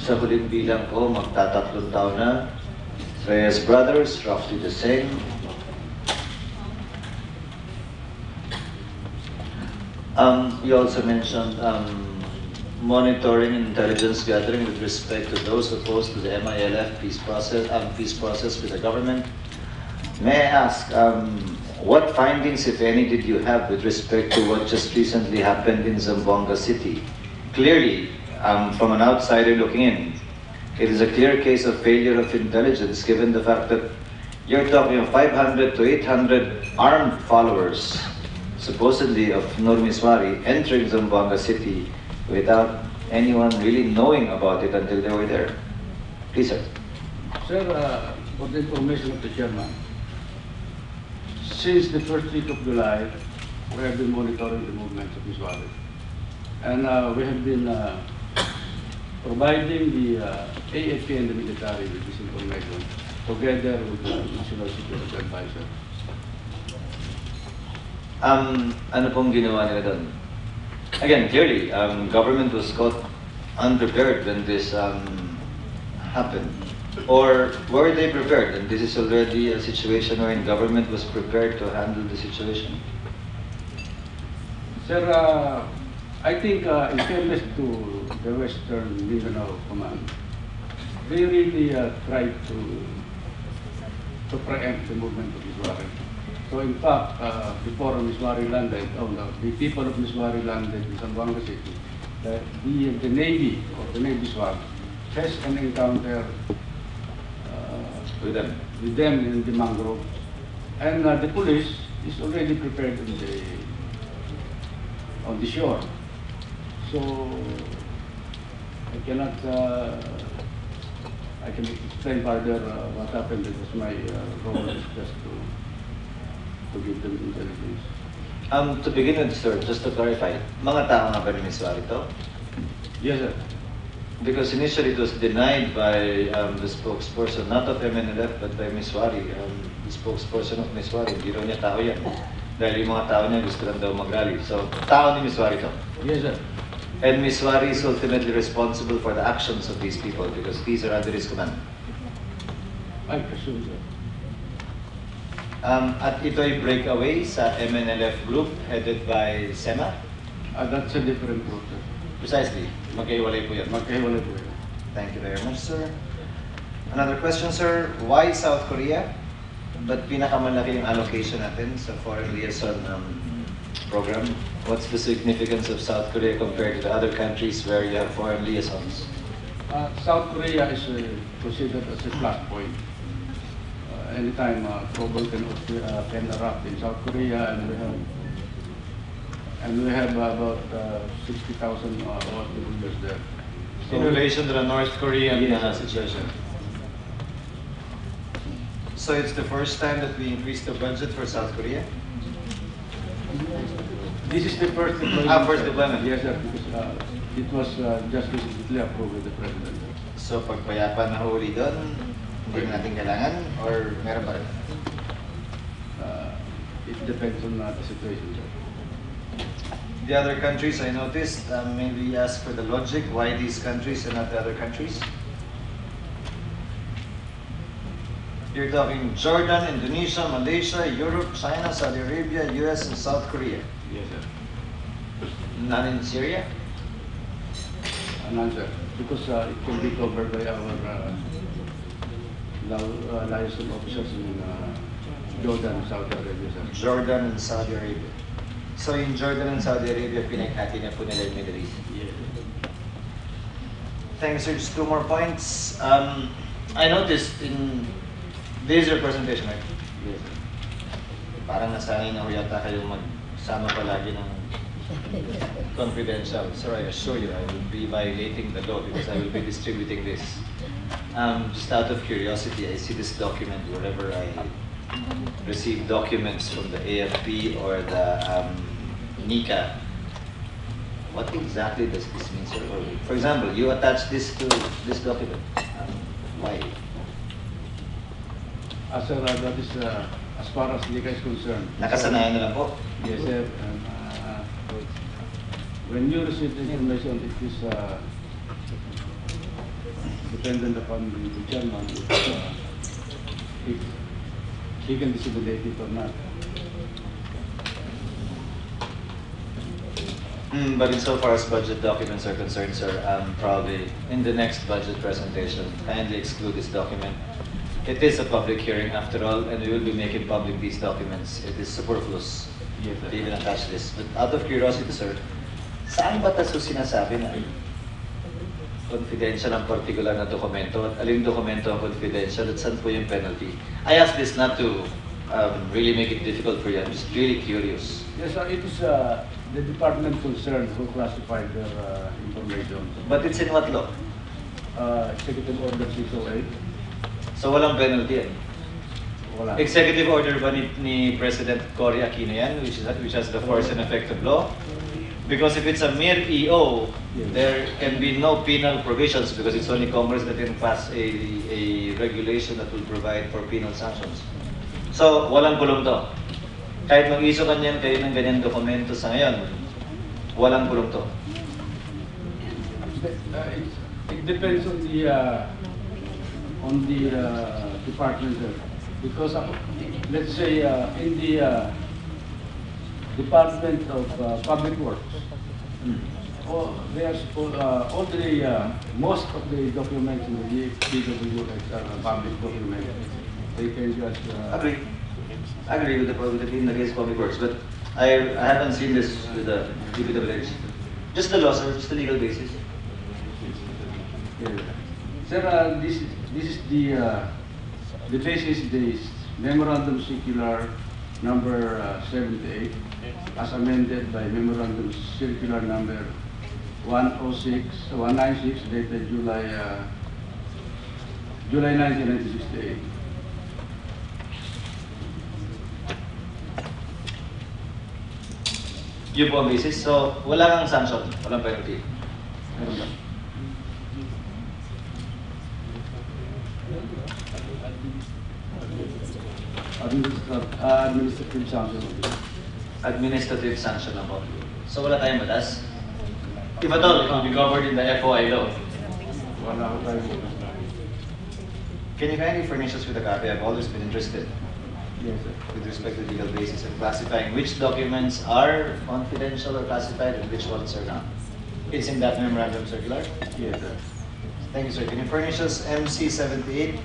Sa huling bilang ko, magtatatlong taon na. Reyes Brothers, roughly the same. You also mentioned monitoring and intelligence gathering with respect to those opposed to the MILF peace process with the government. May I ask, what findings, if any, did you have with respect to what just recently happened in Zamboanga City? Clearly, from an outsider looking in, it is a clear case of failure of intelligence, given the fact that you're talking of 500 to 800 armed followers, supposedly of Nur Miswari, entering Zamboanga City without anyone really knowing about it until they were there. Please, sir. Sir, for the information of the chairman, since the first week of July, we have been monitoring the movements of Miswari. And we have been providing the AFP and the military with this information together with the National Security Advisor. Ano pong ginawa nila doon? Again, clearly, government was caught unprepared when this happened. Or were they prepared? And this is already a situation wherein government was prepared to handle the situation. Sir, I think in fairness to the Western Mindanao Command, they really tried to preempt the movement of Miswari. So in fact, before Miswari landed, the people of Miswari landed in Zamboanga City, the Navy or the Navy SWAT has an encounter with them in the mangrove, and the police is already prepared on the shore. So I cannot I can explain further what happened, because my role is just to give them intelligence. To begin with, sir, just to clarify, mga tao nga ba ni Miswari to? Yes, sir. Because initially it was denied by the spokesperson, not of MNLF, but by Miswari. The spokesperson of Miswari, hindi raw niya tao yan. Dahil yung mga tao niya gusto lang daw mag-rally. So, tao ni Miswari to? Yes, sir. And Miswari is ultimately responsible for the actions of these people because these are under his command. I presume, sir. At ito'y breakaway sa MNLF group headed by SEMA? That's a different group, sir. Precisely. Magkahiwalay po yan. Magkahiwalay po yan. Thank you very much, sir. Another question, sir. Why South Korea? But pinakamalaki yung allocation natin sa foreign liaison program. What's the significance of South Korea compared to the other countries where you have foreign liaisons? South Korea is considered as a flat point. Anytime trouble can erupt in South Korea, and we have about 60,000 people there. So, in relation to the North Korean situation. So it's the first time that we increased the budget for South Korea? This is the first deployment. First deployment. Yes, sir, because it was just recently approved with the President. So pag payapan na huli doon, hindi na natin kailangan, or meron pa rin? It depends on the situation, sir. The other countries, I noticed, maybe ask for the logic, why these countries and not the other countries? You're talking Jordan, Indonesia, Malaysia, Europe, China, Saudi Arabia, US, and South Korea. Yes, sir. None in Syria? None, sir. Because it can be covered by our liaison officers in Jordan and Saudi Arabia, sir. Jordan and Saudi Arabia. So in Jordan and Saudi Arabia, pinaghati na po nila yung Middle East. Yes. Thanks, sir. Just two more points. I noticed in this is your presentation, right? Yes. Parang nasanay na ho yata kayong magsama palagi ng confidential. Sir, I assure you, I will be violating the law because I will be distributing this. Just out of curiosity, I see this document wherever I receive documents from the AFP or the NICA. What exactly does this mean, sir? Or, for example, you attach this to this document. Why? Sir, that is as far as NICA is concerned. Nakasanayan na lang po. Yes, sir. When you receive the information, it is dependent upon the chairman if he can disseminate it or not. But insofar as budget documents are concerned, sir, probably in the next budget presentation, kindly exclude this document. It is a public hearing after all, and we will be making public these documents. It is superfluous Yes, to even attach this. But out of curiosity, sir, saan ba taso sinasabi na confidential ang particular na dokumento at alin dokumento ang confidential at saan po yung penalty? I ask this not to really make it difficult for you. I'm just really curious. Yes, sir, it is the department concerned who classified their information. But it's in what law? Executive Order 608. So walang penalty yan. Wala. Executive order ba ni President Cory Aquino yan, which has the force and effect of law? Because if it's a mere EO, Yes. there can be no penal provisions because it's only Congress that can pass a regulation that will provide for penal sanctions. So, walang kulong to. Kahit mag-iso kanyan kayo ng ganyan dokumento sa ngayon, walang kulong to. It depends on the department, because let's say in the Department of Public Works, all most of the documents in the DPWH are public documents. They can just Agree with the case of Public Works, but I haven't seen this with the DPWH. Just the law, sir, just the legal basis. Yeah. Sir, this is the basis the Memorandum Circular number 78, as amended by Memorandum Circular number 196, dated July 1968. Yun po ang basis. So, wala kang sanction, walang penalty. Meron ba? Administrative sanction. Administrative sanction na po. So, wala tayong batas. If at all, it will be covered in the FOI law. Wala ko tayo. Can you kindly furnish us with a copy? I've always been interested Yes, sir. with respect to legal basis and classifying which documents are confidential or classified and which ones are not. It's in that memorandum circular. Yes, sir. Thank you, sir. Can you furnish us MC 78,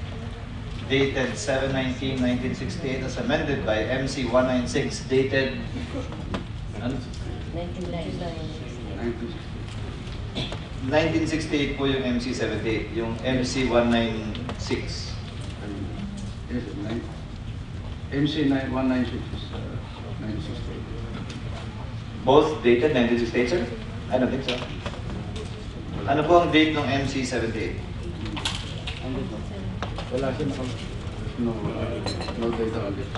dated 7/19/1968, as amended by MC 196, dated 1968 po yung MC 78, yung MC 196. Yes, sir. MC 196 is 1968. Both dated 1968, sir? I don't think so. Ano po ang date ng MC 78? Wala siya no data on it.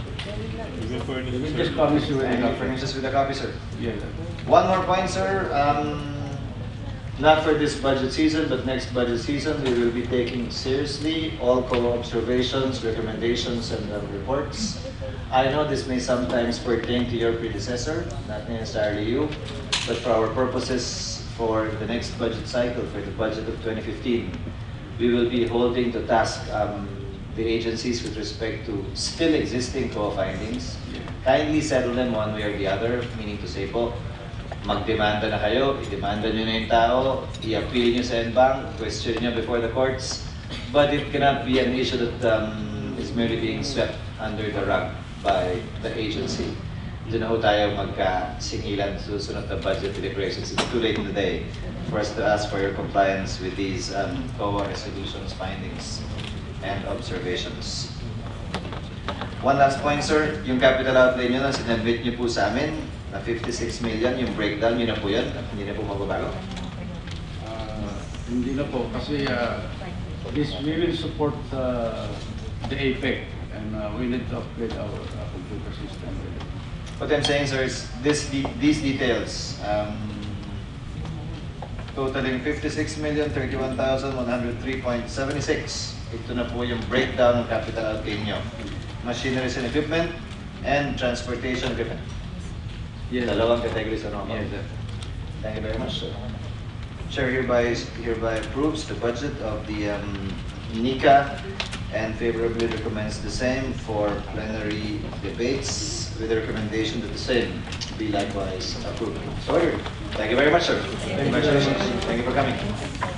You can furnish We it, just sir. promise you And a furnish us with a copy, sir. Yes, sir. One more point, sir. Not for this budget season, but next budget season, we will be taking seriously all co-observations, recommendations, and reports. I know this may sometimes pertain to your predecessor, not necessarily you, but for our purposes for the next budget cycle, for the budget of 2015, we will be holding to task the agencies with respect to still existing co findings. Kindly settle them one way or the other, meaning to say po, magdemanda na kayo, idemanda nyo na yung tao, i-appeal nyo sa NBank, question nyo before the courts, but it cannot be an issue that is merely being swept under the rug by the agency. Doon na ho tayo magkasingilan sa susunod na budget deliberations. It's too late in the day for us to ask for your compliance with these COA resolutions, findings, and observations. One last point, sir. Yung capital outlay nyo na sinabit nyo po sa amin, na 56 million, yung breakdown, yun na po yan, hindi na po magbabago. Hindi na po, kasi we will support the APEC, and we need to upgrade our computer system. What I'm saying, sir, is these details, totaling 56,031,103.76. Ito na po yung breakdown ng capital outlay nyo. Machineries and equipment and transportation equipment. Yes. Dalawang categories ano? Yes, sir. Thank you very much, sir. Chair hereby approves the budget of the NICA and favorably recommends the same for plenary debates with the recommendation that the same be likewise approved. So ordered. Thank you very much, sir. Congratulations. Thank you for coming.